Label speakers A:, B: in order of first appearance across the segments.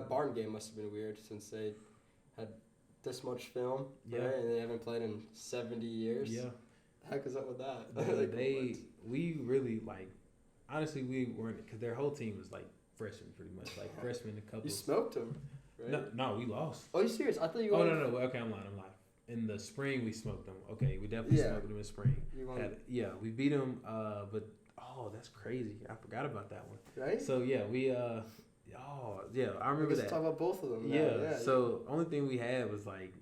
A: that Barton game must have been weird since they had this much film,
B: Yeah.
A: right? And they haven't played in 70 years.
B: Yeah.
A: The heck is up with that?
B: We really like. Honestly, we weren't because their whole team was like freshmen, pretty much like freshmen. A couple.
A: You smoked them, right?
B: No, we lost.
A: Oh, you serious? I thought you.
B: Oh no. Okay, I'm lying. In the spring, we smoked them. Okay, we definitely smoked them in the spring. We beat them. But that's crazy. I forgot about that one.
A: Right.
B: So yeah, I remember that.
A: Talk about both of them.
B: Yeah. So only thing we had was like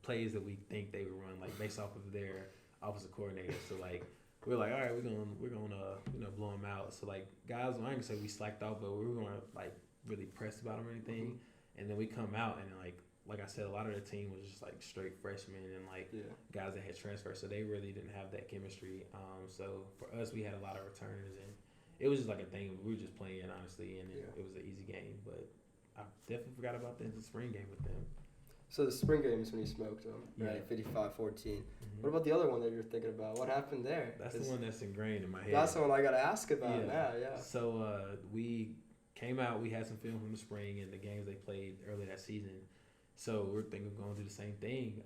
B: plays that we think they would run like based off of their offensive coordinator. So like we're like, all right, we're gonna blow them out. So like guys, I ain't gonna say we slacked off, but we were gonna like really press about them or anything. Mm-hmm. And then we come out and like I said, a lot of the team was just like straight freshmen and like guys that had transferred, so they really didn't have that chemistry. So for us, we had a lot of returners, and it was just like a thing. We were just playing honestly, and it was an easy game. But I definitely forgot about the spring game with them.
A: So the spring game is when you smoked them, right? 55-14. Mm-hmm. What about the other one that you're thinking about? What happened there?
B: That's the one that's ingrained in my head.
A: That's the one I got to ask about now, yeah.
B: So we came out, we had some film from the spring and the games they played earlier that season. So we're thinking of going through the same thing.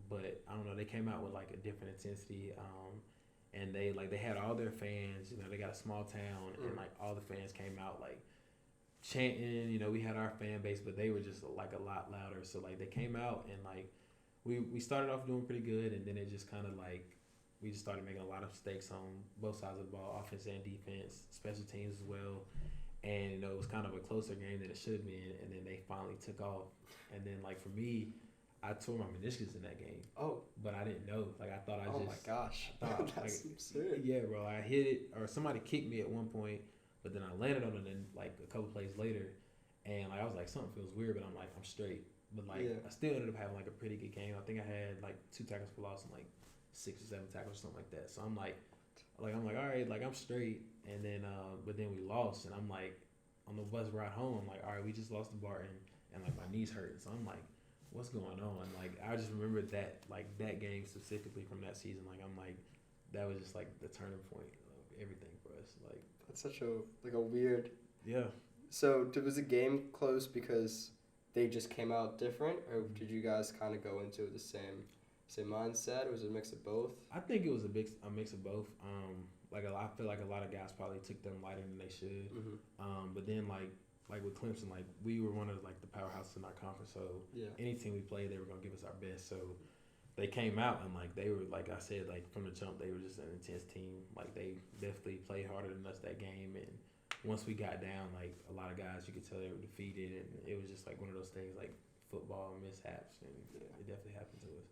B: But I don't know, they came out with like a different intensity. And they had all their fans, they got a small town and like all the fans came out like chanting, we had our fan base, but they were just like a lot louder. So like they came out and like we started off doing pretty good, and then it just kind of like we just started making a lot of mistakes on both sides of the ball, offense and defense, special teams as well. And it was kind of a closer game than it should have been, and then they finally took off. And then like for me, I tore my meniscus in that game. Oh. But I didn't know. Like I thought I just.
A: Oh my gosh. That's absurd.
B: Yeah, bro. I hit it, or somebody kicked me at one point, but then I landed on it and like a couple plays later, and like I was like something feels weird, but I'm like I'm straight. But like I still ended up having like a pretty good game. I think I had like 2 tackles for loss and like 6 or 7 tackles or something like that. So I'm like all right, like I'm straight. And then but then we lost, and I'm like on the bus ride home, I'm like all right, we just lost to Barton, and like my knees hurt. So I'm like, what's going on? Like I just remember that that game specifically from that season. Like I'm like that was just like the turning point of everything for us. Like
A: that's such a weird.
B: Yeah.
A: So was the game close because they just came out different, or did you guys kind of go into the same mindset, or was it a mix of both?
B: I think it was a mix of both. I feel like a lot of guys probably took them lighter than they should. Mm-hmm. But then like with Clemson, like we were one of like the powerhouses in our conference, so any team we played, they were gonna give us our best. So they came out and like they were, like I said, like from the jump, they were just an intense team. Like they definitely played harder than us that game, and once we got down, like a lot of guys, you could tell they were defeated, and it was just like one of those things like football mishaps, and it definitely happened to us.